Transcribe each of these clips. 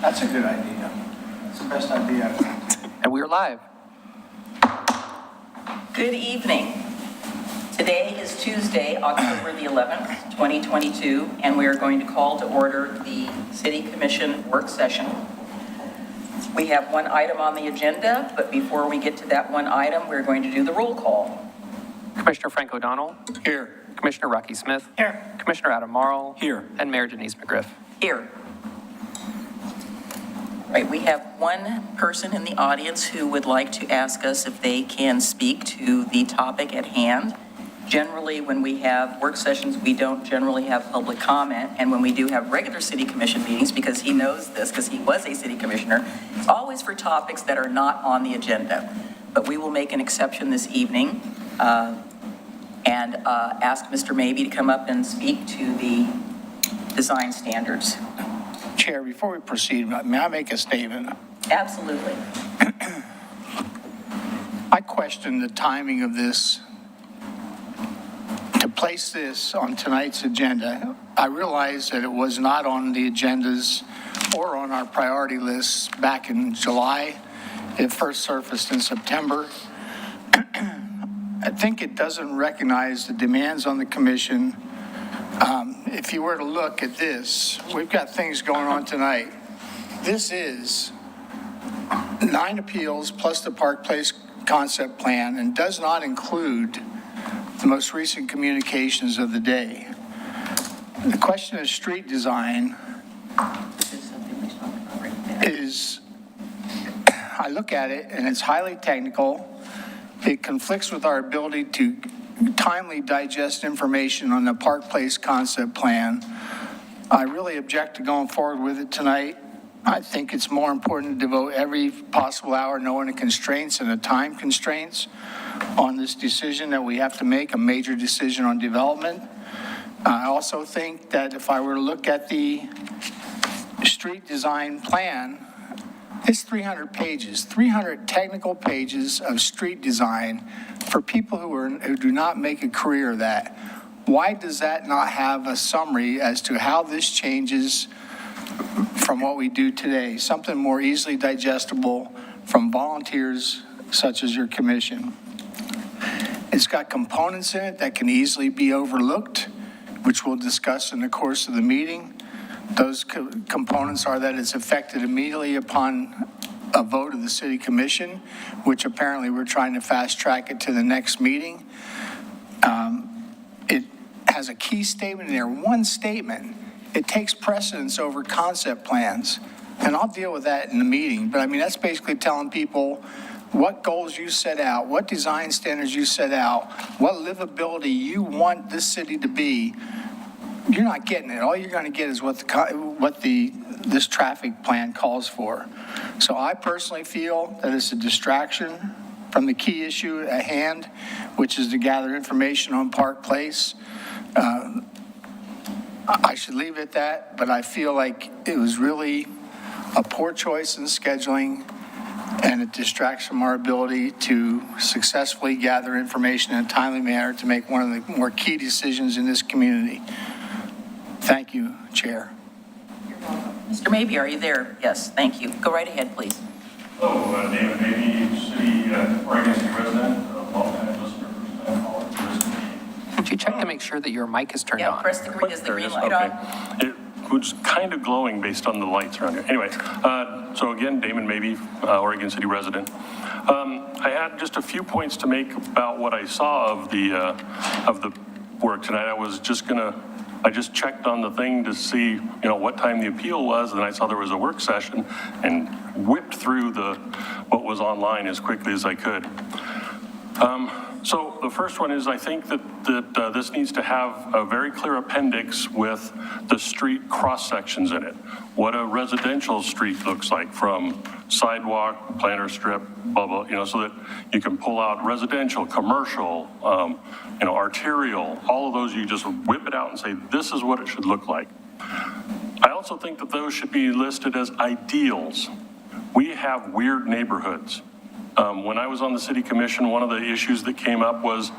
That's a good idea. That's the best idea. And we're live. Good evening. Today is Tuesday, October the 11th, 2022, and we are going to call to order the City Commission work session. We have one item on the agenda, but before we get to that one item, we're going to do the roll call. Commissioner Frank O'Donnell. Here. Commissioner Rocky Smith. Here. Commissioner Adam Marl. Here. And Mayor Denise McGriff. Here. Right, we have one person in the audience who would like to ask us if they can speak to the topic at hand. Generally, when we have work sessions, we don't generally have public comment. And when we do have regular city commission meetings, because he knows this, because he was a city commissioner, it's always for topics that are not on the agenda. But we will make an exception this evening and ask Mr. Mabee to come up and speak to the design standards. Chair, before we proceed, may I make a statement? Absolutely. I question the timing of this. To place this on tonight's agenda, I realize that it was not on the agendas or on our priority lists back in July. It first surfaced in September. I think it doesn't recognize the demands on the commission. If you were to look at this, we've got things going on tonight. This is 9 appeals plus the Park Place concept plan and does not include the most recent communications of the day. The question of street design is, I look at it and it's highly technical. It conflicts with our ability to timely digest information on the Park Place concept plan. I really object to going forward with it tonight. I think it's more important to devote every possible hour knowing the constraints and the time constraints on this decision that we have to make, a major decision on development. I also think that if I were to look at the street design plan, it's 300 pages, 300 technical pages of street design for people who do not make a career of that. Why does that not have a summary as to how this changes from what we do today? Something more easily digestible from volunteers such as your commission. It's got components in it that can easily be overlooked, which we'll discuss in the course of the meeting. Those components are that it's effected immediately upon a vote of the city commission, which apparently we're trying to fast track it to the next meeting. It has a key statement in there, one statement. It takes precedence over concept plans, and I'll deal with that in the meeting. But I mean, that's basically telling people what goals you set out, what design standards you set out, what livability you want this city to be. You're not getting it. All you're going to get is what this traffic plan calls for. So I personally feel that it's a distraction from the key issue at hand, which is to gather information on Park Place. I should leave it at that, but I feel like it was really a poor choice in scheduling, and it distracts from our ability to successfully gather information in a timely manner to make one of the more key decisions in this community. Thank you, Chair. Mr. Mabee, are you there? Yes, thank you. Go right ahead, please. Hello, David Mabee, Oregon City resident, long-time listener, first-time caller. Would you check to make sure that your mic is turned on? Yeah, press the green, is the green light Okay. on? It was kind of glowing based on the lights around here. Anyway, so again, Damon Mabee, Oregon City resident. I had just a few points to make about what I saw of the work tonight. I just checked on the thing to see, what time the appeal was, and I saw there was a work session and whipped through what was online as quickly as I could. So the first one is I think that this needs to have a very clear appendix with the street cross sections in it. What a residential street looks like from sidewalk, planter strip, blah, blah, so that you can pull out residential, commercial, arterial, all of those, you just whip it out and say, this is what it should look like. I also think that those should be listed as ideals. We have weird neighborhoods. When I was on the city commission, one of the issues that came up was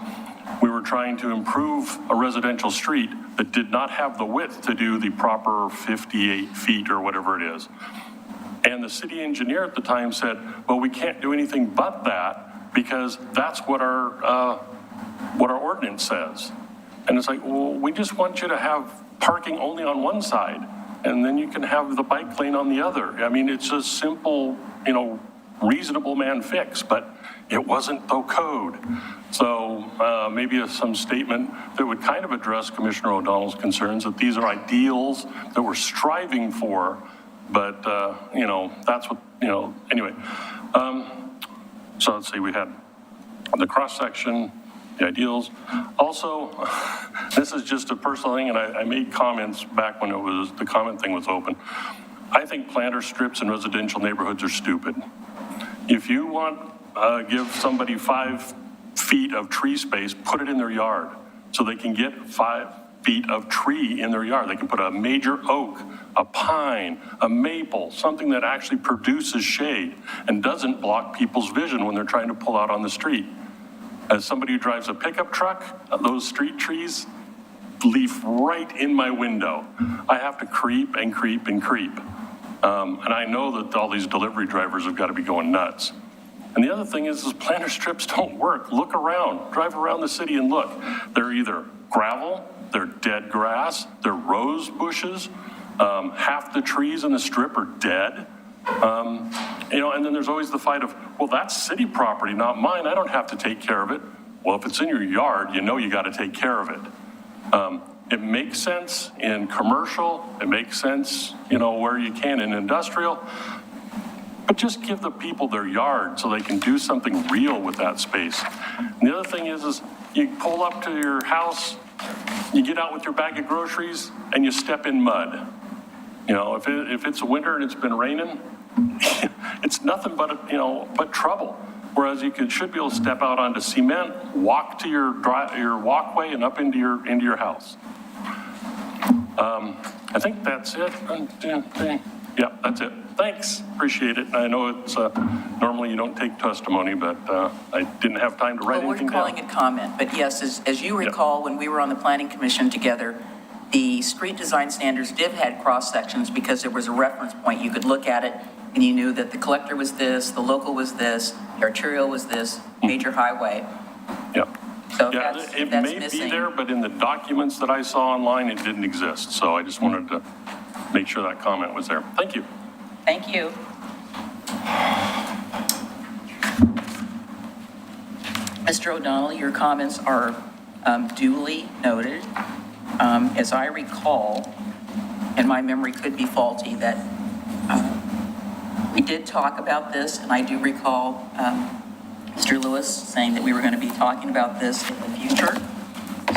we were trying to improve a residential street that did not have the width to do the proper 58 feet or whatever it is. And the city engineer at the time said, well, we can't do anything but that because that's what our ordinance says. And it's like, well, we just want you to have parking only on one side, and then you can have the bike lane on the other. I mean, it's a simple, reasonable man fix, but it wasn't the code. So maybe some statement that would kind of address Commissioner O'Donnell's concerns that these are ideals that we're striving for, but, that's what, anyway. So let's see, we had the cross-section, the ideals. Also, this is just a personal thing, and I made comments back when the comment thing was open. I think planter strips in residential neighborhoods are stupid. If you want give somebody 5 feet of tree space, put it in their yard so they can get 5 feet of tree in their yard. They can put a major oak, a pine, a maple, something that actually produces shade and doesn't block people's vision when they're trying to pull out on the street. As somebody who drives a pickup truck, those street trees leaf right in my window. I have to creep and creep and creep. And I know that all these delivery drivers have got to be going nuts. And the other thing is planter strips don't work. Look around, drive around the city and look. They're either gravel, they're dead grass, they're rose bushes. Half the trees in the strip are dead. And then there's always the fight of, well, that's city property, not mine. I don't have to take care of it. Well, if it's in your yard, you got to take care of it. It makes sense in commercial. It makes sense, where you can in industrial. But just give the people their yard so they can do something real with that space. And the other thing is you pull up to your house, you get out with your bag of groceries, and you step in mud. If it's winter and it's been raining, it's nothing but but trouble. Whereas you should be able to step out onto cement, walk to your walkway, and up into your house. I think that's it. Yeah, that's it. Thanks, appreciate it. I know it's normally you don't take testimony, but I didn't have time to write anything down. We're calling it comment, but yes, as you recall, when we were on the Planning Commission together, the street design standards did have cross sections because there was a reference point. You could look at it and you knew that the collector was this, the local was this, the arterial was this, major highway. Yep. So Yeah, it may be there, but in the documents that I saw online, it didn't exist. So I just wanted to make sure that comment was there. Thank you. Thank you. Mr. O'Donnell, your comments are duly noted. As I recall, and my memory could be faulty, that we did talk about this, and I do recall Mr. Lewis saying that we were going to be talking about this in the future.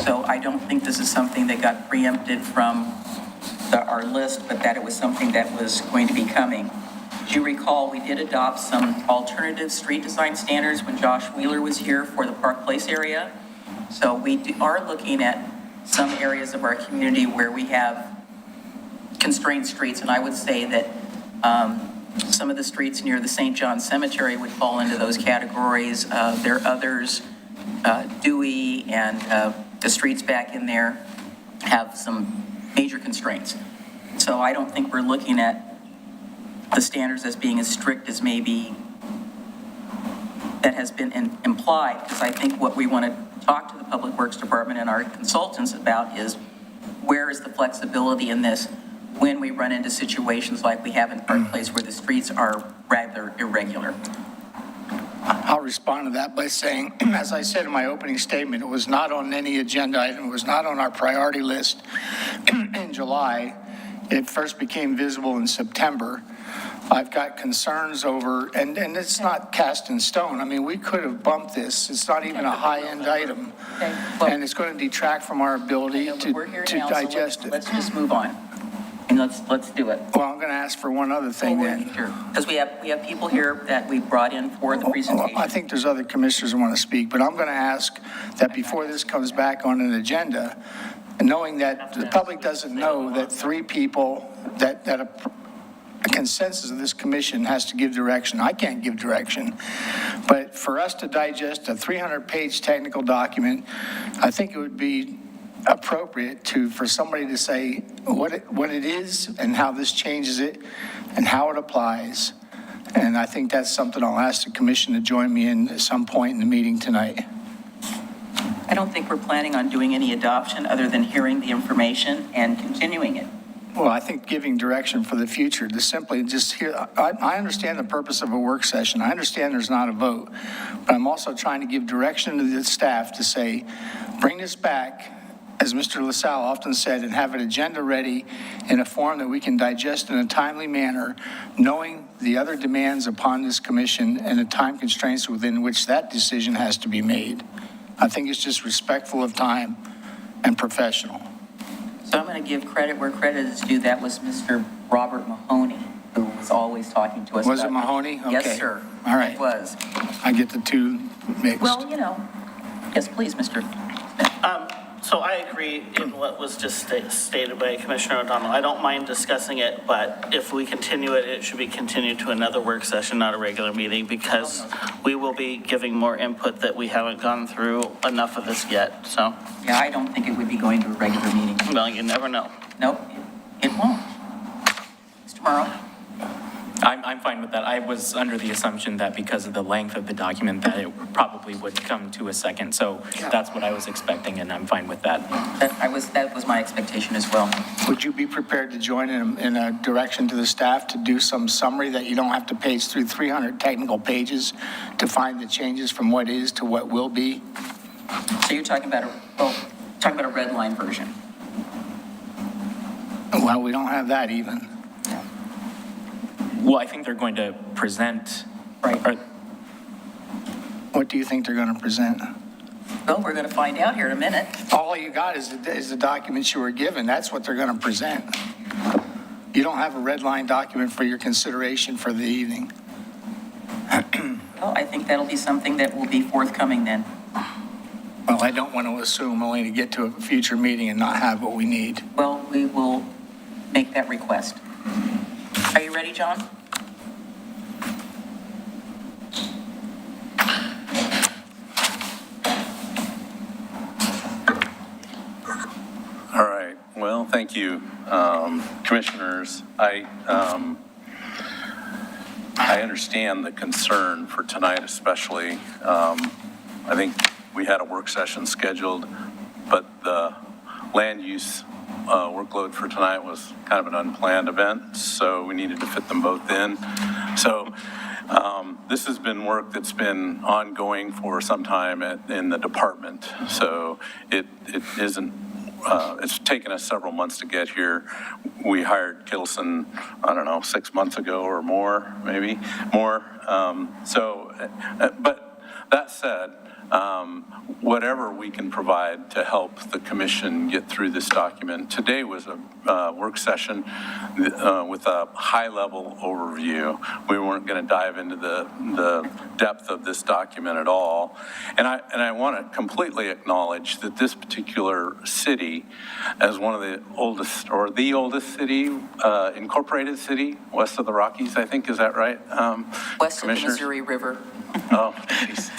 So I don't think this is something that got preempted from our list, but that it was something that was going to be coming. As you recall, we did adopt some alternative street design standards when Josh Wheeler was here for the Park Place area. So we are looking at some areas of our community where we have constrained streets, and I would say that some of the streets near the St. John Cemetery would fall into those categories. There are others, Dewey and the streets back in there have some major constraints. So I don't think we're looking at the standards as being as strict as maybe that has been implied, because I think what we want to talk to the Public Works Department and our consultants about is where is the flexibility in this when we run into situations like we have in Park Place where the streets are rather irregular. I'll respond to that by saying, as I said in my opening statement, it was not on any agenda item. It was not on our priority list in July. It first became visible in September. I've got concerns over, and it's not cast in stone. I mean, we could have bumped this. It's not even a high-end item. Okay, well, And it's going to detract from our ability we're here to now, so digest it. let's just move on. And let's do it. Well, I'm going to ask for one other thing then. Because we have people here that we brought in for the presentation. I think there's other commissioners who want to speak, but I'm going to ask that before this comes back on an agenda, knowing that the public doesn't know that 3 people, that a consensus of this commission has to give direction. I can't give direction. But for us to digest a 300-page technical document, I think it would be appropriate for somebody to say what it is and how this changes it and how it applies. And I think that's something I'll ask the commission to join me in at some point in the meeting tonight. I don't think we're planning on doing any adoption other than hearing the information and continuing it. Well, I think giving direction for the future, to simply just hear, I understand the purpose of a work session. I understand there's not a vote, but I'm also trying to give direction to the staff to say, bring this back, as Mr. LaSalle often said, and have an agenda ready in a form that we can digest in a timely manner, knowing the other demands upon this commission and the time constraints within which that decision has to be made. I think it's just respectful of time and professional. So I'm going to give credit where credit is due. That was Mr. Robert Mahoney, who was always talking to us. Was it about- Mahoney? Okay. Yes, sir. All right. It was. I get the two mixed. Well, you know, yes, please, Mr. So I agree in what was just stated by Commissioner O'Donnell. I don't mind discussing it, but if we continue it, it should be continued to another work session, not a regular meeting, because we will be giving more input that we haven't gone through enough of this yet, so, Yeah, I don't think it would be going to a regular meeting. well, you never know. Nope, it won't. Mr. Morrow? I'm fine with that. I was under the assumption that because of the length of the document, that it probably would come to a second. So that's what I was expecting, and I'm fine with that. That was my expectation as well. Would you be prepared to join in a direction to the staff to do some summary that you don't have to page through 300 technical pages to find the changes from what is to what will be? So you're talking about a red line version? Well, we don't have that even. Well, I think they're going to present. Right. What do you think they're going to present? Well, we're going to find out here in a minute. All you got is the documents you were given. That's what they're going to present. You don't have a red line document for your consideration for the evening. Well, I think that'll be something that will be forthcoming then. Well, I don't want to assume only to get to a future meeting and not have what we need. Well, we will make that request. Are you ready, John? All right. Well, thank you, commissioners. I understand the concern for tonight, especially. I think we had a work session scheduled, but the land use workload for tonight was kind of an unplanned event, so we needed to fit them both in. So this has been work that's been ongoing for some time in the department. So it isn't, it's taken us several months to get here. We hired Kittleson, I don't know, 6 months ago or more, maybe more. But that said, whatever we can provide to help the commission get through this document. Today was a work session with a high-level overview. We weren't going to dive into the depth of this document at all. And I want to completely acknowledge that this particular city, as one of the oldest, or the oldest city, incorporated city, west of the Rockies, I think, is that right? West of the Missouri River. Oh, geez.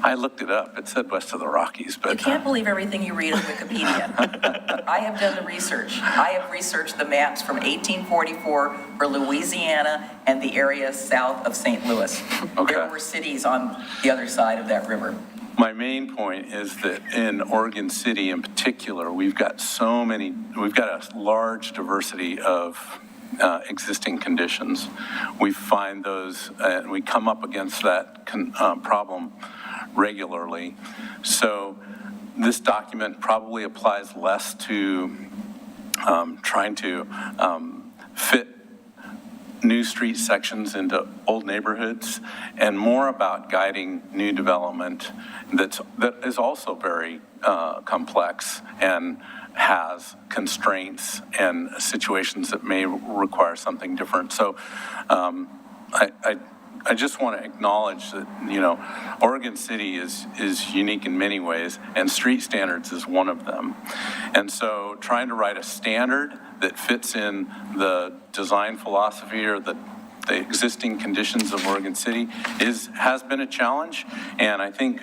I looked it up. It said west of the Rockies, but... You can't believe everything you read on Wikipedia. I have done the research. I have researched the maps from 1844 for Louisiana and the area south of St. Louis. Okay. There were cities on the other side of that river. My main point is that in Oregon City in particular, we've got a large diversity of existing conditions. We find those, and we come up against that problem regularly. So this document probably applies less to trying to fit new street sections into old neighborhoods, and more about guiding new development that is also very complex and has constraints and situations that may require something different. So I just want to acknowledge that, Oregon City is unique in many ways, and street standards is one of them. And so trying to write a standard that fits in the design philosophy or the the existing conditions of Oregon City has been a challenge. And I think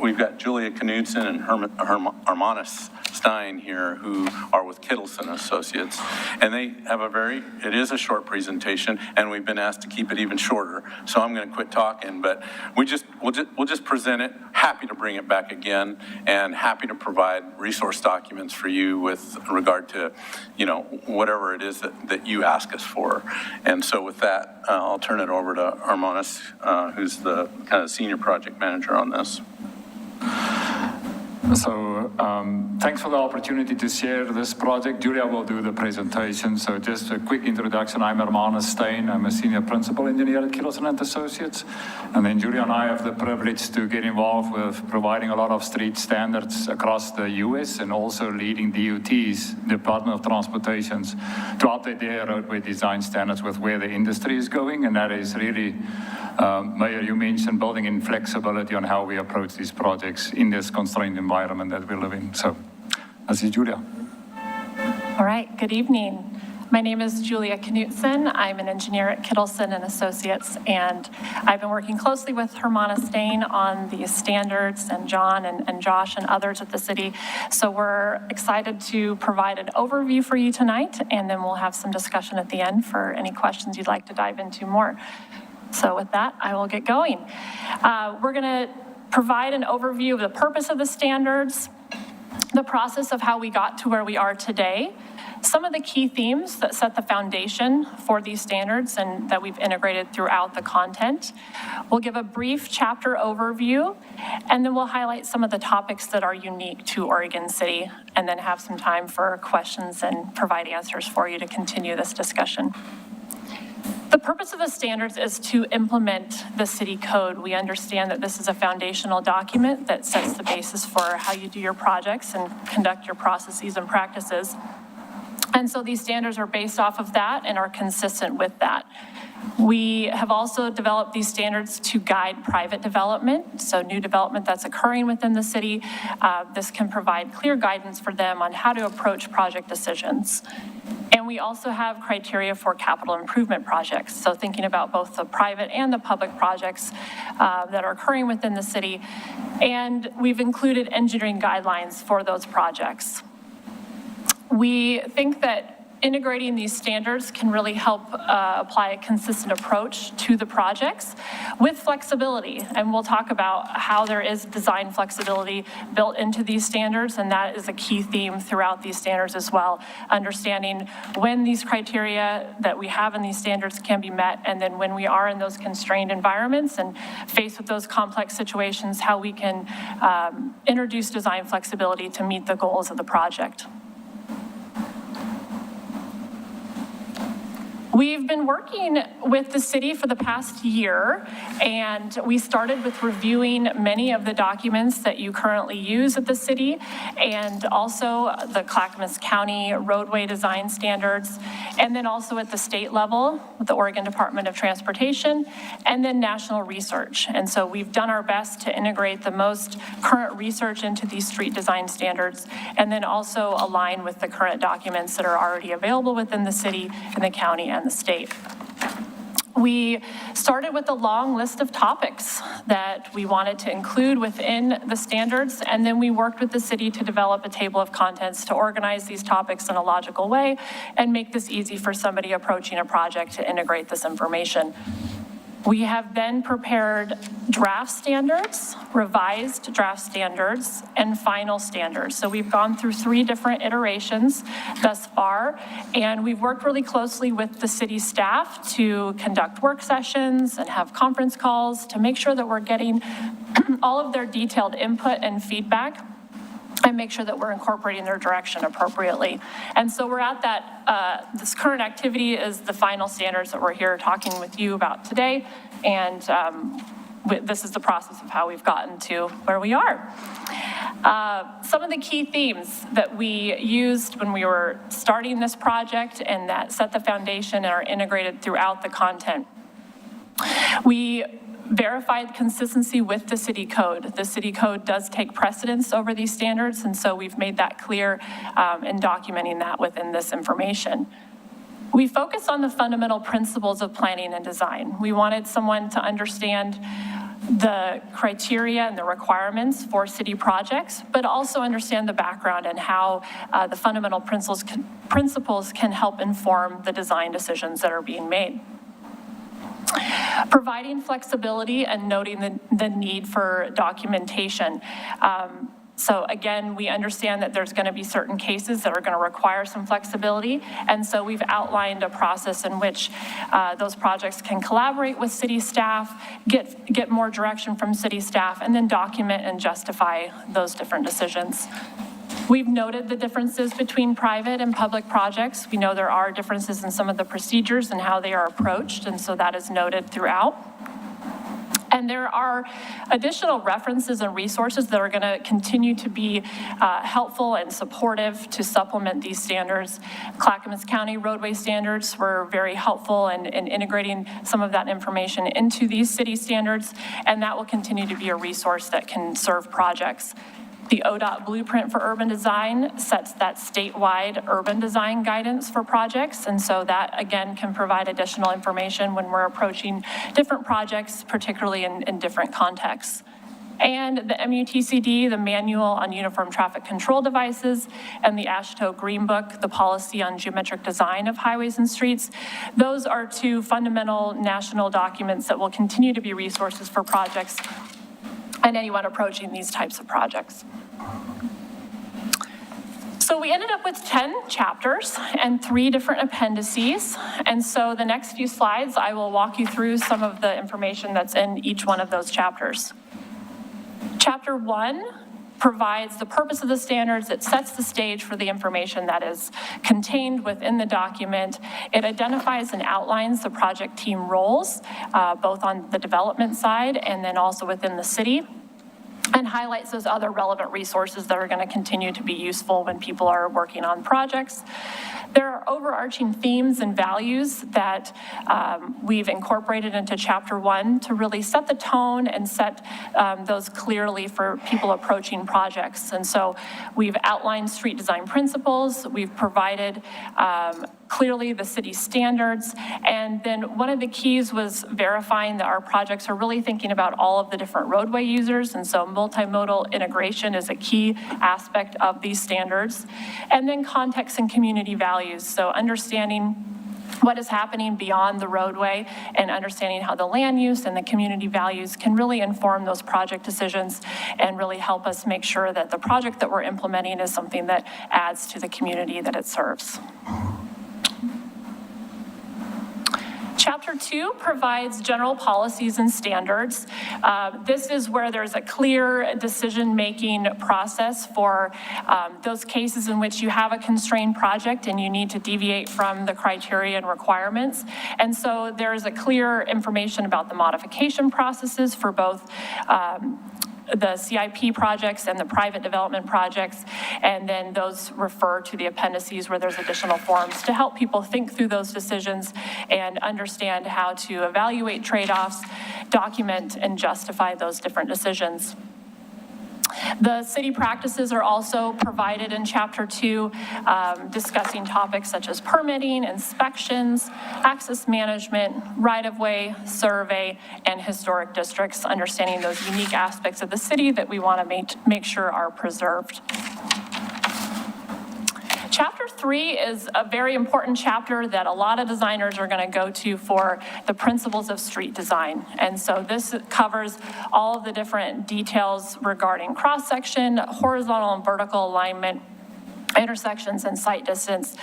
we've got Julia Knudsen and Hermanus Stein here, who are with Kittleson Associates, and they have it is a short presentation, and we've been asked to keep it even shorter. So I'm going to quit talking, but we'll just present it. Happy to bring it back again, and happy to provide resource documents for you with regard to, whatever it is that you ask us for. And so with that, I'll turn it over to Hermanus, who's the kind of senior project manager on this. So thanks for the opportunity to share this project. Julia will do the presentation. So just a quick introduction. I'm Hermanus Stein. I'm a senior principal engineer at Kittleson Associates. And then Julia and I have the privilege to get involved with providing a lot of street standards across the US and also leading DOT's, Department of Transportation's, to update their roadway design standards with where the industry is going. And that is really, Mayor, you mentioned building in flexibility on how we approach these projects in this constrained environment that we live in. So, this is Julia. All right, good evening. My name is Julia Knudsen. I'm an engineer at Kittleson and Associates, and I've been working closely with Hermanus Stein on the standards, and John and Josh and others at the city. So we're excited to provide an overview for you tonight, and then we'll have some discussion at the end for any questions you'd like to dive into more. So with that, I will get going. We're going to provide an overview of the purpose of the standards, the process of how we got to where we are today, some of the key themes that set the foundation for these standards and that we've integrated throughout the content. We'll give a brief chapter overview, and then we'll highlight some of the topics that are unique to Oregon City, and then have some time for questions and provide answers for you to continue this discussion. The purpose of the standards is to implement the city code. We understand that this is a foundational document that sets the basis for how you do your projects and conduct your processes and practices. And so these standards are based off of that and are consistent with that. We have also developed these standards to guide private development, so new development that's occurring within the city. This can provide clear guidance for them on how to approach project decisions. And we also have criteria for capital improvement projects, so thinking about both the private and the public projects that are occurring within the city. And we've included engineering guidelines for those projects. We think that integrating these standards can really help apply a consistent approach to the projects with flexibility. And we'll talk about how there is design flexibility built into these standards, and that is a key theme throughout these standards as well. Understanding when these criteria that we have in these standards can be met, and then when we are in those constrained environments and faced with those complex situations, how we can introduce design flexibility to meet the goals of the project. We've been working with the city for the past year, and we started with reviewing many of the documents that you currently use at the city, and also the Clackamas County roadway design standards, and then also at the state level with the Oregon Department of Transportation, and then national research. And so we've done our best to integrate the most current research into these street design standards, and then also align with the current documents that are already available within the city and the county and the state. We started with a long list of topics that we wanted to include within the standards, and then we worked with the city to develop a table of contents to organize these topics in a logical way and make this easy for somebody approaching a project to integrate this information. We have then prepared draft standards, revised draft standards, and final standards. So we've gone through 3 different iterations thus far, and we've worked really closely with the city staff to conduct work sessions and have conference calls to make sure that we're getting all of their detailed input and feedback, and make sure that we're incorporating their direction appropriately. And so we're at that, this current activity is the final standards that we're here talking with you about today. And this is the process of how we've gotten to where we are. Some of the key themes that we used when we were starting this project and that set the foundation and are integrated throughout the content. We verified consistency with the city code. The city code does take precedence over these standards, and so we've made that clear in documenting that within this information. We focused on the fundamental principles of planning and design. We wanted someone to understand the criteria and the requirements for city projects, but also understand the background and how the fundamental principles can help inform the design decisions that are being made. Providing flexibility and noting the need for documentation. So again, we understand that there's going to be certain cases that are going to require some flexibility, and so we've outlined a process in which those projects can collaborate with city staff, get more direction from city staff, and then document and justify those different decisions. We've noted the differences between private and public projects. We know there are differences in some of the procedures and how they are approached, and so that is noted throughout. And there are additional references and resources that are going to continue to be helpful and supportive to supplement these standards. Clackamas County roadway standards were very helpful in integrating some of that information into these city standards, and that will continue to be a resource that can serve projects. The ODOT blueprint for urban design sets that statewide urban design guidance for projects, and so that, again, can provide additional information when we're approaching different projects, particularly in different contexts. And the MUTCD, the Manual on Uniform Traffic Control Devices, and the AASHTO Green Book, the Policy on Geometric Design of Highways and Streets, those are two fundamental national documents that will continue to be resources for projects and anyone approaching these types of projects. So we ended up with 10 chapters and 3 different appendices. And so the next few slides, I will walk you through some of the information that's in each one of those chapters. Chapter 1 provides the purpose of the standards. It sets the stage for the information that is contained within the document. It identifies and outlines the project team roles, both on the development side and then also within the city, and highlights those other relevant resources that are going to continue to be useful when people are working on projects. There are overarching themes and values that we've incorporated into Chapter 1 to really set the tone and set those clearly for people approaching projects. And so we've outlined street design principles, we've provided clearly the city standards, and then one of the keys was verifying that our projects are really thinking about all of the different roadway users, and so multimodal integration is a key aspect of these standards. And then context and community values, so understanding what is happening beyond the roadway and understanding how the land use and the community values can really inform those project decisions and really help us make sure that the project that we're implementing is something that adds to the community that it serves. Chapter 2 provides general policies and standards. This is where there's a clear decision-making process for those cases in which you have a constrained project and you need to deviate from the criteria and requirements. And so there's a clear information about the modification processes for both the CIP projects and the private development projects, and then those refer to the appendices where there's additional forms to help people think through those decisions and understand how to evaluate trade-offs, document, and justify those different decisions. The city practices are also provided in Chapter 2, discussing topics such as permitting, inspections, access management, right-of-way, survey, and historic districts, understanding those unique aspects of the city that we want to make sure are preserved. Chapter 3 is a very important chapter that a lot of designers are going to go to for the principles of street design. And so this covers all of the different details regarding cross-section, horizontal and vertical alignment, intersections, and sight distance.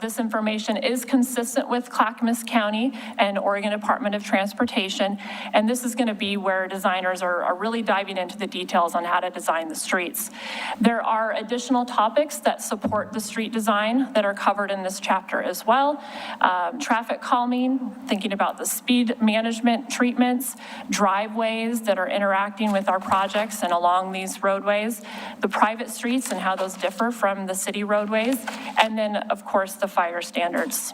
This information is consistent with Clackamas County and Oregon Department of Transportation, and this is going to be where designers are really diving into the details on how to design the streets. There are additional topics that support the street design that are covered in this chapter as well. Traffic calming, thinking about the speed management treatments, driveways that are interacting with our projects and along these roadways, the private streets and how those differ from the city roadways, and then, of course, the fire standards.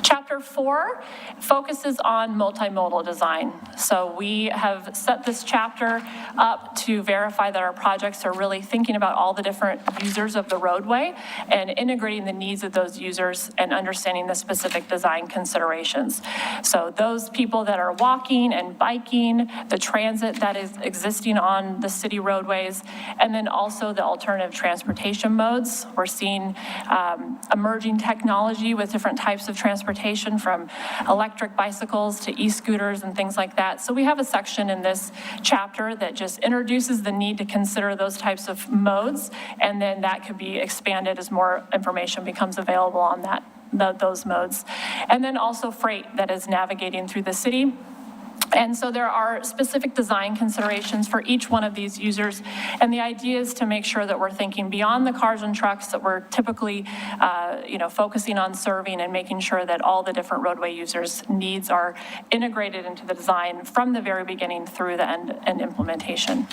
Chapter Chapter 4 focuses on multimodal design. So we have set this chapter up to verify that our projects are really thinking about all the different users of the roadway and integrating the needs of those users and understanding the specific design considerations. So those people that are walking and biking, the transit that is existing on the city roadways, and then also the alternative transportation modes. We're seeing emerging technology with different types of transportation, from electric bicycles to e-scooters and things like that. So we have a section in this chapter that just introduces the need to consider those types of modes, and then that could be expanded as more information becomes available on those modes. And then also freight that is navigating through the city. And so there are specific design considerations for each one of these users. And the idea is to make sure that we're thinking beyond the cars and trucks that we're typically, focusing on serving, and making sure that all the different roadway users' needs are integrated into the design from the very beginning through the end and implementation.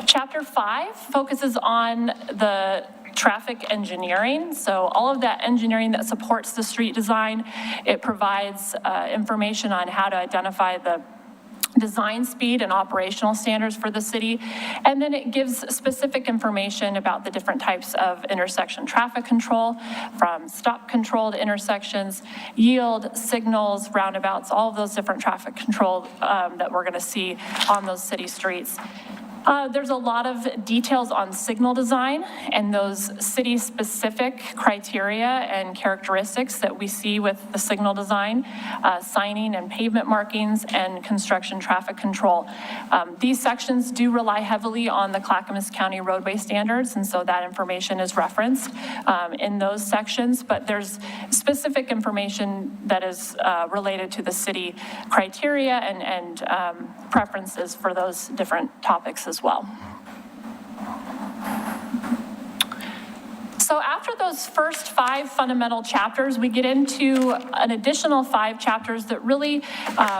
Chapter 5 focuses on the traffic engineering. So all of that engineering that supports the street design, it provides information on how to identify the design speed and operational standards for the city. And then it gives specific information about the different types of intersection traffic control, from stop control to intersections, yield, signals, roundabouts, all of those different traffic control that we're going to see on those city streets. There's a lot of details on signal design and those city-specific criteria and characteristics that we see with the signal design, signing and pavement markings, and construction traffic control. These sections do rely heavily on the Clackamas County roadway standards, and so that information is referenced in those sections, but there's specific information that is related to the city criteria and preferences for those different topics as well. So after those first 5 fundamental chapters, we get into an additional 5 chapters that really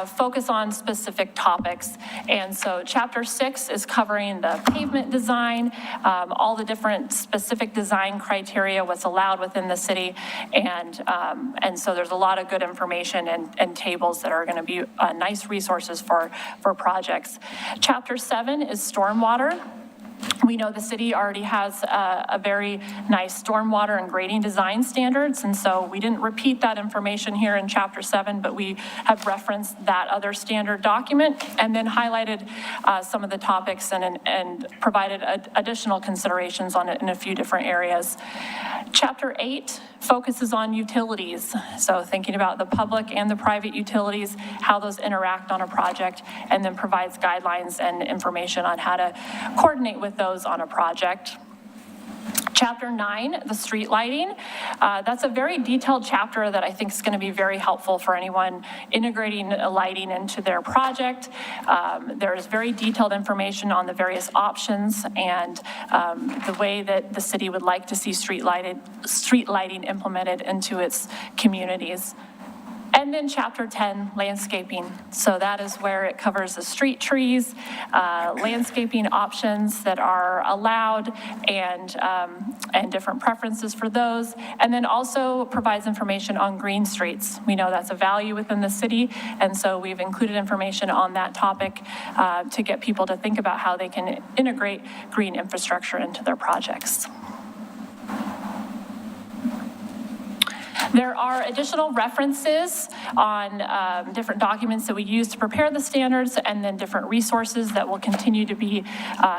focus on specific topics. And so chapter 6 is covering the pavement design, all the different specific design criteria, what's allowed within the city. And so there's a lot of good information and tables that are going to be nice resources for projects. Chapter 7 is stormwater. We know the city already has a very nice stormwater and grading design standards, and so we didn't repeat that information here in Chapter 7, but we have referenced that other standard document and then highlighted some of the topics and provided additional considerations on it in a few different areas. Chapter 8 focuses on utilities, so thinking about the public and the private utilities, how those interact on a project, and then provides guidelines and information on how to coordinate with those on a project. Chapter 9, the street lighting. That's a very detailed chapter that I think is going to be very helpful for anyone integrating lighting into their project. There's very detailed information on the various options and the way that the city would like to see street lighting implemented into its communities. And then chapter 10, landscaping. So that is where it covers the street trees, landscaping options that are allowed, and different preferences for those. And then also provides information on green streets. We know that's a value within the city, and so we've included information on that topic to get people to think about how they can integrate green infrastructure into their projects. There are additional references on different documents that we use to prepare the standards, and then different resources that will continue to be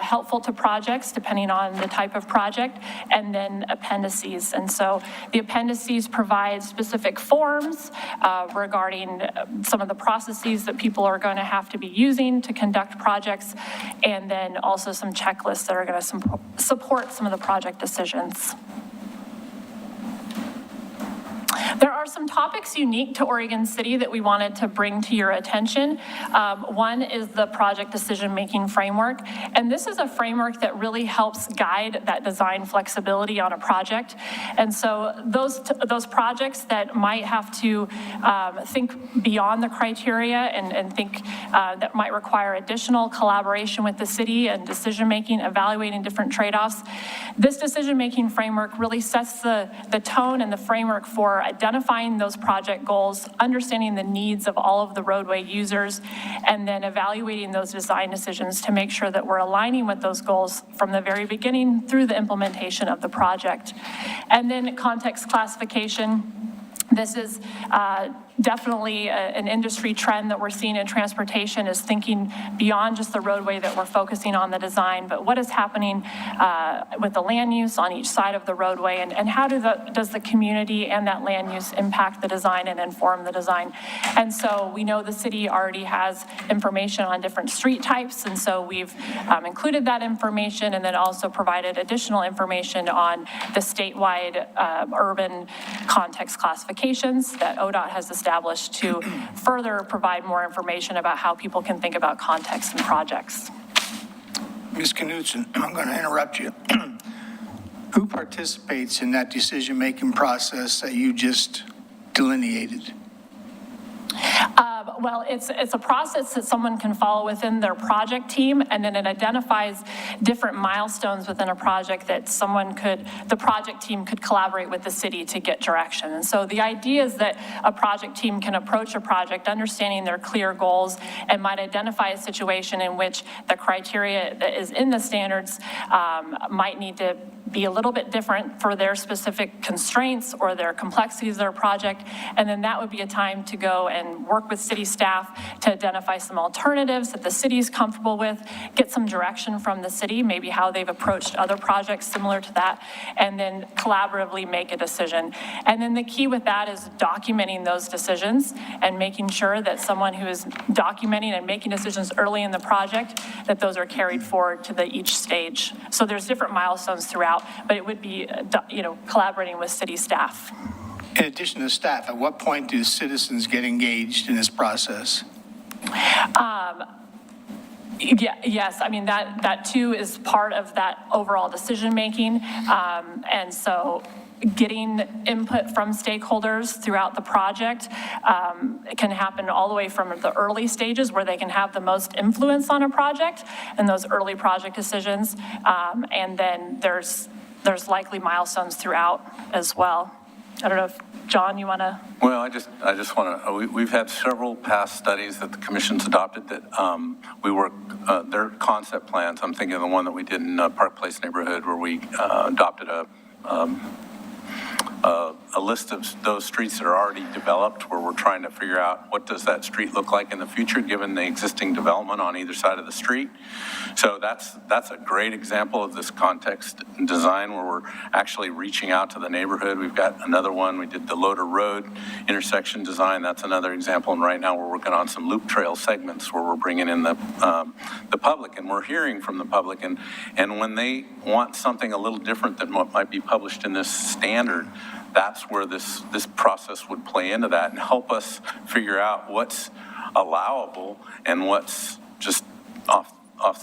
helpful to projects depending on the type of project, and then appendices. And so the appendices provide specific forms regarding some of the processes that people are going to have to be using to conduct projects, and then also some checklists that are going to support some of the project decisions. There are some topics unique to Oregon City that we wanted to bring to your attention. One is the project decision-making framework, and this is a framework that really helps guide that design flexibility on a project. And so those projects that might have to think beyond the criteria and think that might require additional collaboration with the city and decision-making, evaluating different trade-offs, this decision-making framework really sets the tone and the framework for identifying those project goals, understanding the needs of all of the roadway users, and then evaluating those design decisions to make sure that we're aligning with those goals from the very beginning through the implementation of the project. And then context classification. This is definitely an industry trend that we're seeing in transportation, is thinking beyond just the roadway that we're focusing on the design, but what is happening with the land use on each side of the roadway, and how does the community and that land use impact the design and inform the design. And so we know the city already has information on different street types, and so we've included that information and then also provided additional information on the statewide urban context classifications that ODOT has established to further provide more information about how people can think about context and projects. Ms. Knutson, I'm going to interrupt you. Who participates in that decision-making process that you just delineated? Well, it's a process that someone can follow within their project team, and then it identifies different milestones within a project that the project team could collaborate with the city to get direction. And so the idea is that a project team can approach a project understanding their clear goals and might identify a situation in which the criteria that is in the standards might need to be a little bit different for their specific constraints or their complexities of their project. And then that would be a time to go and work with city staff to identify some alternatives that the city is comfortable with, get some direction from the city, maybe how they've approached other projects similar to that, and then collaboratively make a decision. And then the key with that is documenting those decisions and making sure that someone who is documenting and making decisions early in the project, that those are carried forward to each stage. So there's different milestones throughout, but it would be, collaborating with city staff. In addition to staff, at what point do citizens get engaged in this process? Yes, I mean, that too is part of that overall decision-making. And so getting input from stakeholders throughout the project it can happen all the way from the early stages where they can have the most influence on a project and those early project decisions. And then there's likely milestones throughout as well. I don't know if, John, you want to? Well, I just want to, we've had several past studies that the commission's adopted that we work, their concept plans. I'm thinking of the one that we did in Park Place neighborhood where we adopted a list of those streets that are already developed, where we're trying to figure out what does that street look like in the future given the existing development on either side of the street. So that's a great example of this context design where we're actually reaching out to the neighborhood. We've got another one, we did the Loader Road intersection design. That's another example, and right now we're working on some loop trail segments where we're bringing in the public, and we're hearing from the public, and when they want something a little different than what might be published in this standard, that's where this process would play into that and help us figure out what's allowable and what's just off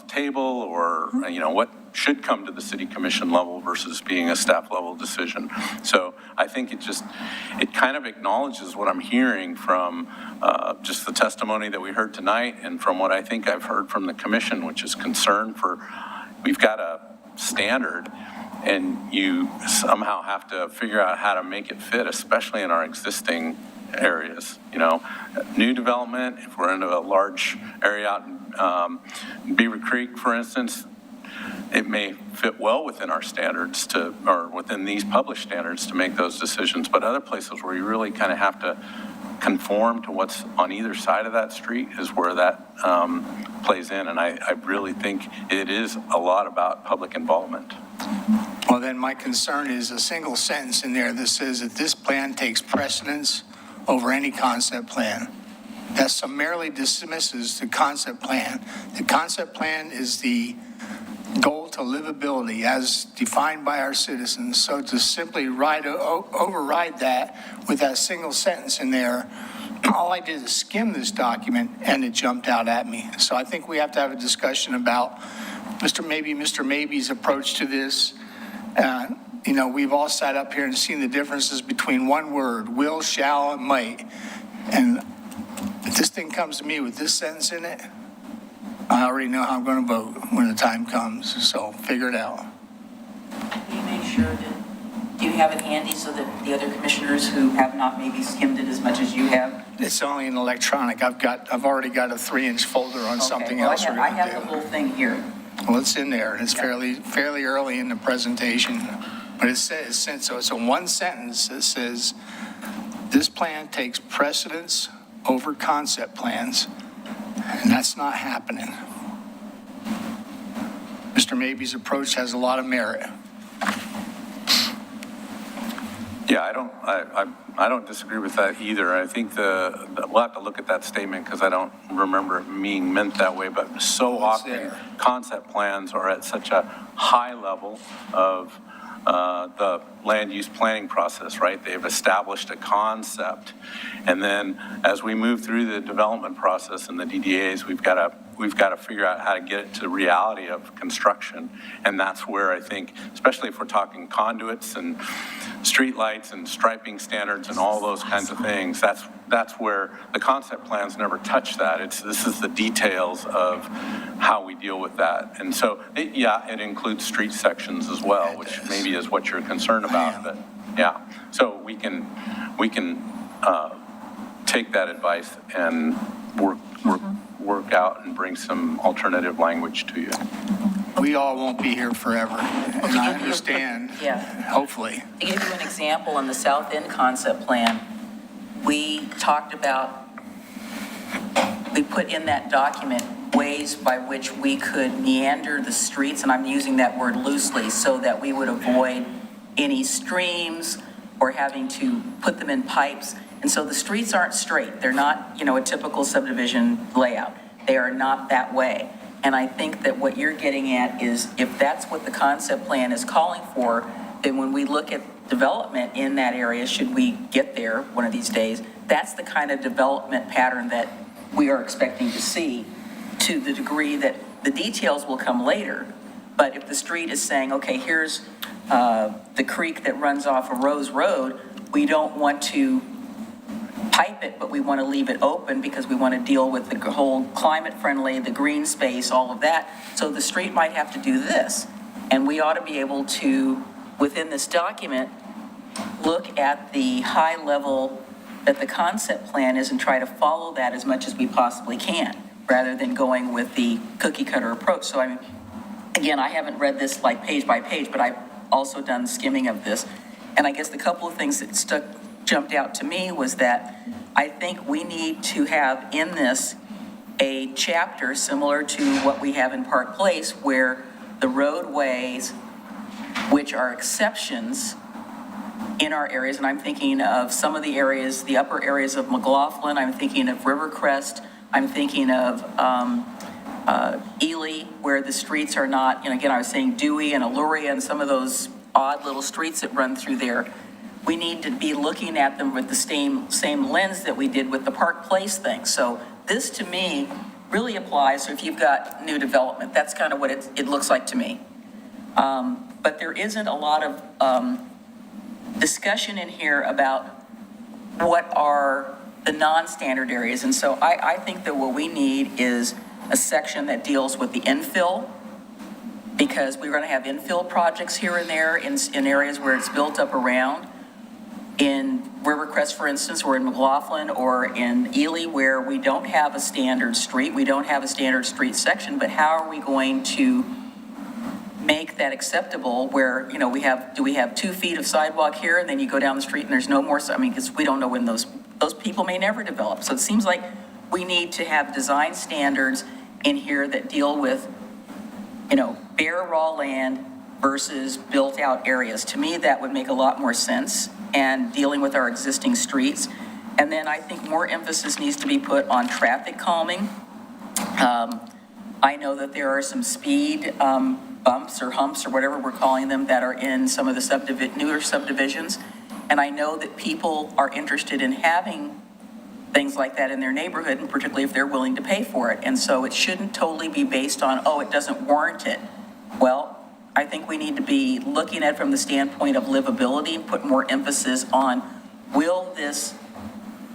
the table, or what should come to the city commission level versus being a staff level decision. So I think it kind of acknowledges what I'm hearing from just the testimony that we heard tonight and from what I think I've heard from the commission, which is concern for, we've got a standard and you somehow have to figure out how to make it fit, especially in our existing areas. New development, if we're into a large area out in Beaver Creek, for instance, it may fit well within our standards or within these published standards to make those decisions. But other places where you really kind of have to conform to what's on either side of that street is where that plays in. And I really think it is a lot about public involvement. Well, then my concern is a single sentence in there that says that this plan takes precedence over any concept plan. That summarily dismisses the concept plan. The concept plan is the goal to to livability as defined by our citizens. So to simply override that with that single sentence in there, all I did is skim this document and it jumped out at me. So I think we have to have a discussion about Mr. Maybe's approach to this. You know, we've all sat up here and seen the differences between one word, will, shall, and might. And if this thing comes to me with this sentence in it, I already know how I'm going to vote when the time comes. So figure it out. Can you make sure that, do you have it handy so that the other commissioners who have not maybe skimmed it as much as you have? It's only an electronic. I've already got a 3-inch folder on something else we're I going to have do. the whole thing here. Well, it's in there, and it's fairly early in the presentation. But it says, so it's a one sentence that says, this plan takes precedence over concept plans, and that's not happening. Mr. Maybe's approach has a lot of merit. Yeah, I don't disagree with that either. I think we'll have to look at that statement because I don't remember it being meant that way, but so often there. concept plans are at such a high level of the land use planning process, right? They've established a concept. And then as we move through the development process and the DDAs, we've got to figure out how to get it to reality of construction. And that's where I think, especially if we're talking conduits and streetlights and striping standards and all those kinds of things, that's where the concept plans never touch that. This is the details of how we deal with that. And so, it includes street sections as well, which maybe is what you're concerned about, but yeah. So we can take that advice and work out and bring some alternative language to you. We all won't be here forever, and I understand, Yeah. hopefully. To give you an example, on the South End concept plan, we talked about, we put in that document ways by which we could meander the streets, and I'm using that word loosely, so that we would avoid any streams or having to put them in pipes. And so the streets aren't straight. They're not, a typical subdivision layout. They are not that way. And I think that what you're getting at is, if that's what the concept plan is calling for, then when we look at development in that area, should we get there one of these days, that's the kind of development pattern that we are expecting to see, to the degree that the details will come later. But if the street is saying, okay, here's the creek that runs off of Rose Road, we don't want to pipe it, but we want to leave it open because we want to deal with the whole climate friendly, the green space, all of that. So the street might have to do this. And we ought to be able to, within this document, look at the high level that the concept plan is and try to follow that as much as we possibly can, rather than going with the cookie cutter approach. So again, I haven't read this like page by page, but I've also done skimming of this. And I guess the couple of things that jumped out to me was that I think we need to have in this a chapter similar to what we have in Park Place, where the roadways, which are exceptions in our areas, and I'm thinking of some of the areas, the upper areas of McLaughlin, I'm thinking of Rivercrest, I'm thinking of Ely, where the streets are not, again, I was saying Dewey and Aluria and some of those odd little streets that run through there. We need to be looking at them with the same lens that we did with the Park Place thing. So this, to me, really applies. So if you've got new development, that's kind of what it looks like to me. But there isn't a lot of discussion in here about what are the non-standard areas. And so I think that what we need is a section that deals with the infill, because we're going to have infill projects here and there in areas where it's built up around. In Rivercrest, for instance, or in McLaughlin, or in Ely, where we don't have a standard street, we don't have a standard street section, but how are we going to make that acceptable where, do we have 2 feet of sidewalk here and then you go down the street and there's no more, because we don't know when those people may never develop. So it seems like we need to have design standards in here that deal with, bare raw land versus built out areas. To me, that would make a lot more sense, and dealing with our existing streets. And then I think more emphasis needs to be put on traffic calming. I know that there are some speed bumps or humps or whatever we're calling them that are in some of the newer subdivisions. And I know that people are interested in having things like that in their neighborhood, and particularly if they're willing to pay for it. And so it shouldn't totally be based on, oh, it doesn't warrant it. Well, I think we need to be looking at it from the standpoint of livability and put more emphasis on, will this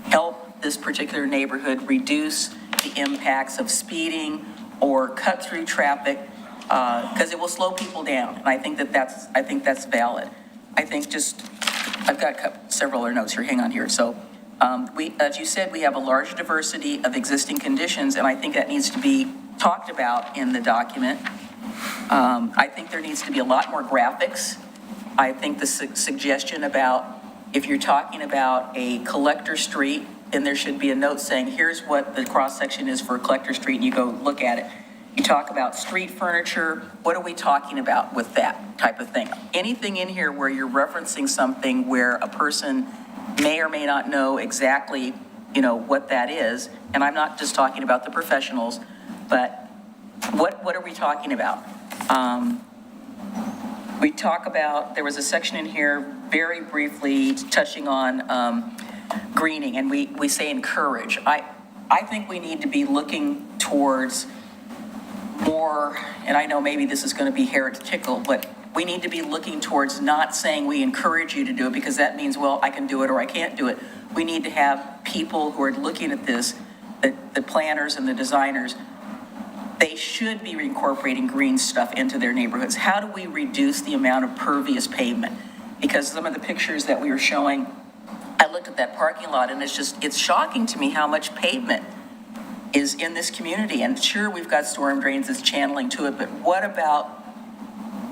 help this particular neighborhood reduce the impacts of speeding or cut through traffic, because it will slow people down. And I think that's valid. I think I've got several other notes here, hang on here. So as you said, we have a large diversity of existing conditions, and I think that needs to be talked about in the document. I think there needs to be a lot more graphics. I think the suggestion about, if you're talking about a collector street, then there should be a note saying, here's what the cross-section is for a collector street, and you go look at it. You talk about street furniture, what are we talking about with that type of thing? Anything in here where you're referencing something where a person may or may not know exactly, what that is, and I'm not just talking about the professionals, but what are we talking about? We talk about, there was a section in here very briefly touching on greening, and we say encourage. I think we need to be looking towards more, and I know maybe this is going to be heretical, but we need to be looking towards not saying we encourage you to do it, because that means, well, I can do it or I can't do it. We need to have people who are looking at this, the planners and the designers, they should be incorporating green stuff into their neighborhoods. How do we reduce the amount of pervious pavement? Because some of the pictures that we were showing, I looked at that parking lot, and it's shocking to me how much pavement is in this community. And sure, we've got storm drains that's channeling to it, but what about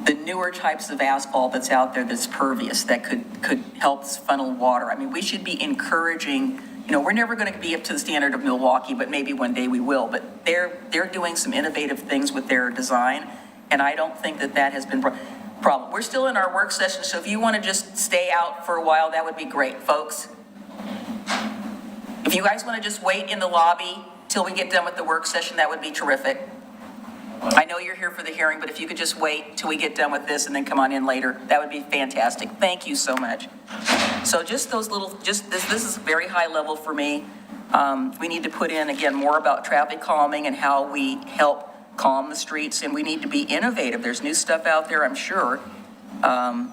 the newer types of asphalt that's out there that's pervious, that could help funnel water? I mean, we should be encouraging, we're never going to be up to the standard of Milwaukee, but maybe one day we will. But they're doing some innovative things with their design, and I don't think that has been problem. We're still in our work session, so if you want to just stay out for a while, that would be great, folks. If you guys want to just wait in the lobby till we get done with the work session, that would be terrific. I know you're here for the hearing, but if you could just wait till we get done with this and then come on in later, that would be fantastic. Thank you so much. So just those little, this is very high level for me. We need to put in, again, more about traffic calming and how we help calm the streets, and we need to be innovative. There's new stuff out there, I'm sure. And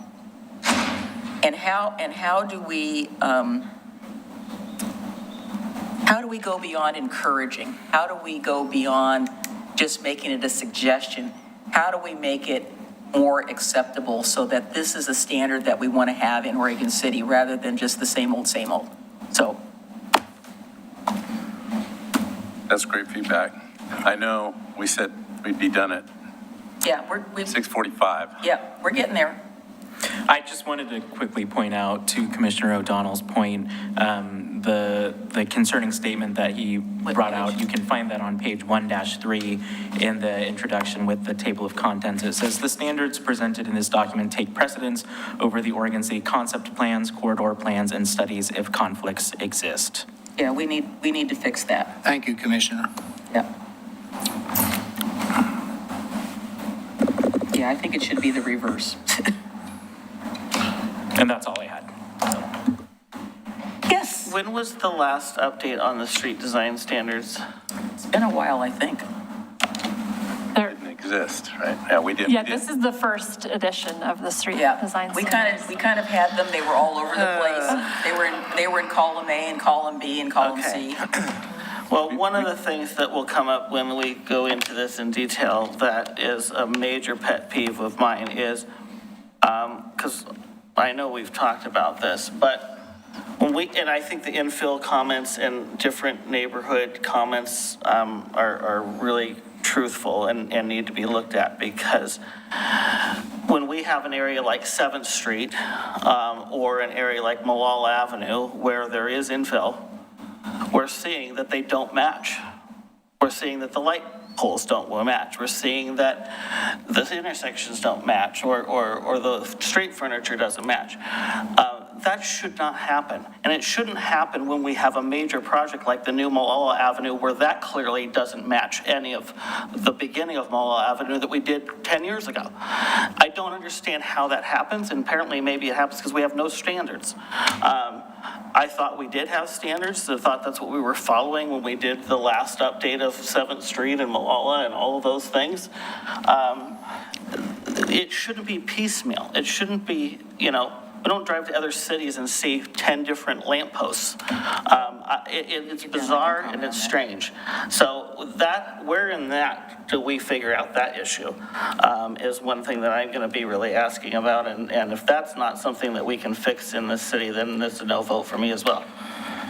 how do we go beyond encouraging? How do we go beyond just making it a suggestion? How do we make it more acceptable so that this is a standard that we want to have in Oregon City rather than just the same old, same old? So. That's great feedback. I know we said we'd be done at Yeah, we've 6:45. Yeah, we're getting there. I just wanted to quickly point out to Commissioner O'Donnell's point, the concerning statement that he brought out. You can find that on page 1-3 in the introduction with the table of contents. It says the standards presented in this document take precedence over the Oregon City concept plans, corridor plans, and studies if conflicts exist. Yeah, we need to fix that. Thank you, Commissioner. Yeah. Yeah, I think it should be the reverse. And that's all I had. Yes. When was the last update on the street design standards? It's been a while, I think. Didn't exist, right? Yeah, we did. Yeah, this is the first edition of the street Yeah, design we standards. kind of had them. They were all over the place. They were in column A and column B and column C. Well, one of the things that will come up when we go into this in detail that is a major pet peeve of mine is, because I know we've talked about this, but and I think the infill comments and different neighborhood comments are really truthful and need to be looked at, because when we have an area like 7th Street or an area like Malal Avenue where there is infill, we're seeing that they don't match. We're seeing that the light poles don't match. We're seeing that the intersections don't match, or the street furniture doesn't match. that should not happen. And it shouldn't happen when we have a major project like the new Malala Avenue, where that clearly doesn't match any of the beginning of Malala Avenue that we did 10 years ago. I don't understand how that happens, and apparently maybe it happens because we have no standards. I thought we did have standards. I thought that's what we were following when we did the last update of 7th Street and Malala and all of those things. It shouldn't be piecemeal. It shouldn't be, we don't drive to other cities and see 10 different lampposts. It's bizarre and it's strange. So where in that do we figure out that issue is one thing that I'm going to be really asking about. And if that's not something that we can fix in this city, then it's a no vote for me as well.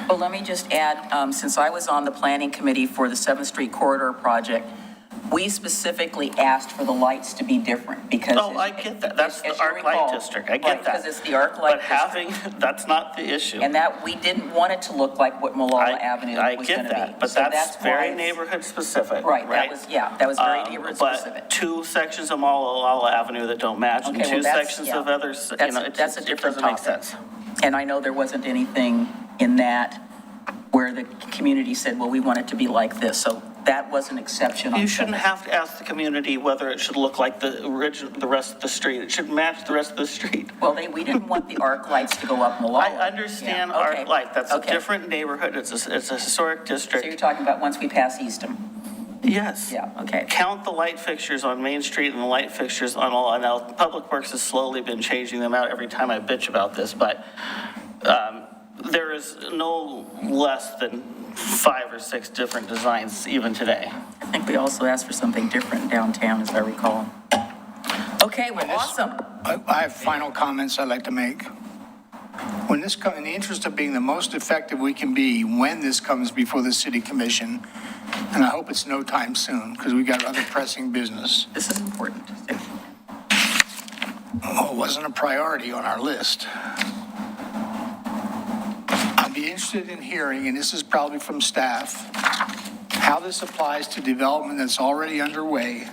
Well, let me just add, since I was on the planning committee for the 7th Street Corridor project, we specifically asked for the lights to be different because. Oh, I get that. That's the as you arc light recall, district. I right, get that. Because it's the arc light But that's not the issue. And that, we didn't want it to look like what Malala Avenue I was going get to be. that, but So that's why very it's- neighborhood specific, Right, right? that was very neighborhood specific. But two sections of Malala Avenue that don't match, and Okay, two well, that's- sections yeah. of others, That's a it different doesn't make topic. sense. And I know there wasn't anything in that where the community said, well, we want it to be like this. So that was an exception. on You shouldn't 7th. have to ask the community whether it should look like the rest of the street. It should match the rest of the street. Well, we didn't want the arc lights to go up Malala. I understand Yeah, okay. arc light. That's a Okay. different neighborhood. It's a historic So you're district. talking about once we pass Eastham? Yes. Yeah, okay. Count the light fixtures on Main Street and the light fixtures on all. Now, Public Works has slowly been changing them out every time I bitch about this, but there is no less than 5 or 6 different designs even today. I think we also asked for something different downtown, as I recall. Okay, well, awesome. I have final comments I'd like to make. When this in the interest of being the most effective we can be when this comes before the city commission, and I hope it's no time soon, because we got other pressing business. This is important. Well, it wasn't a priority on our list. I'd be interested in hearing, and this is probably from staff, how this applies to development that's already underway.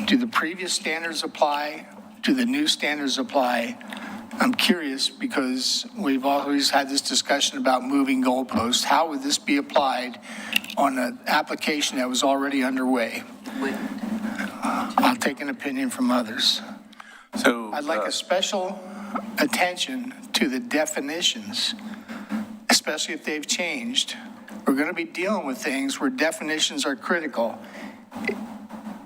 Do the previous standards apply? Do the new standards apply? I'm curious because we've always had this discussion about moving goalposts. How would this be applied on an application that was already underway? I'll take an opinion from others. So I'd like a special attention to the definitions, especially if they've changed. We're going to be dealing with things where definitions are critical.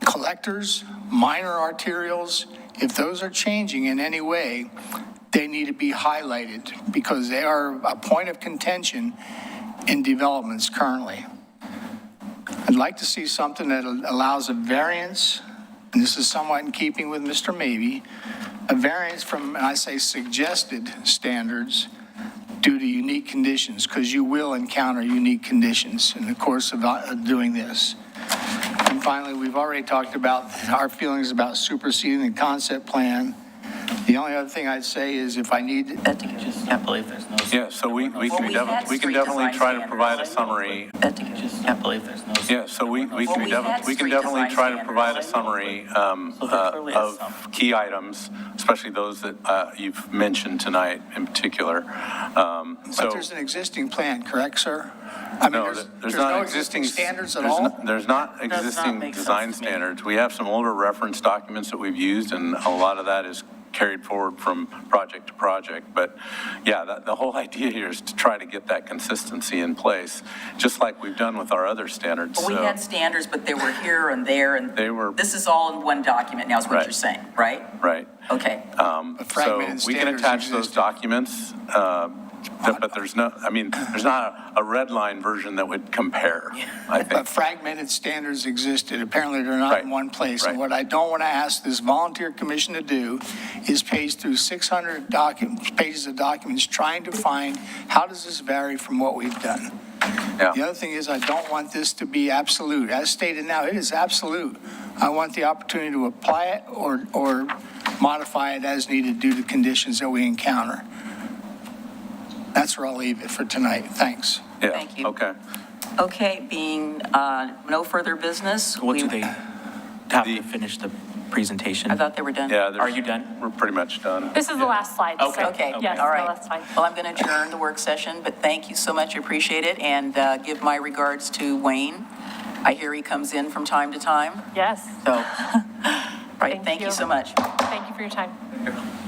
Collectors, minor arterials, if those are changing in any way, they need to be highlighted because they are a point of contention in developments currently. I'd like to see something that allows a variance, and this is somewhat in keeping with Mr. Maybe, a variance from, I say, suggested standards due to unique conditions, because you will encounter unique conditions in the course of doing this. And finally, we've already talked about our feelings about superseding the concept plan. The only other thing I'd say is if I need, I just can't believe there's no. Yeah, so we we can had we can street definitely design try to standards. provide a summary. I just can't believe there's no. Yeah, so we we can had definitely street definitely design try to standards. provide a summary So there clearly is some. of key items, especially those that you've mentioned tonight in particular. but So, there's an existing plan, correct, sir? I mean, no, there's not no existing standards at there's all? not- There's not Does not existing make sense design to me. standards. We have some older reference documents that we've used, and a lot of that is carried forward from project to project. But yeah, the whole idea here is to try to get that consistency in place, just like we've done with our other standards. Well, we So- had standards, but they were here and there, and They were- this is all in one document now, is what Right. you're saying, right? Right. Okay. So fragmented we can standards attach those exist. documents, but there's no, I mean, there's not a red line version that would compare, I But think. fragmented standards existed. Apparently, they're not in Right, one place. And right. what I don't want to ask this volunteer commission to do is page through 600 pages of documents trying to find how does this vary from what we've done. The Yeah, other thing is I don't want this to be absolute. As stated now, it is absolute. I want the opportunity to apply it or modify it as needed due to conditions that we encounter. That's where I'll leave it for tonight. Thanks. yeah, Thank you. okay. Okay, being no further business. What do we- they have to finish the presentation. I thought they were done. Yeah. Are you done? We're pretty much done. This is the last slide. so Okay, Yes, all no, right. that's fine. Well, I'm going to adjourn the work session, but thank you so much, I appreciate it, and give my regards to Wayne. I hear he comes in from time to time, Yes. so, right, thank you so much. Thank you for your time.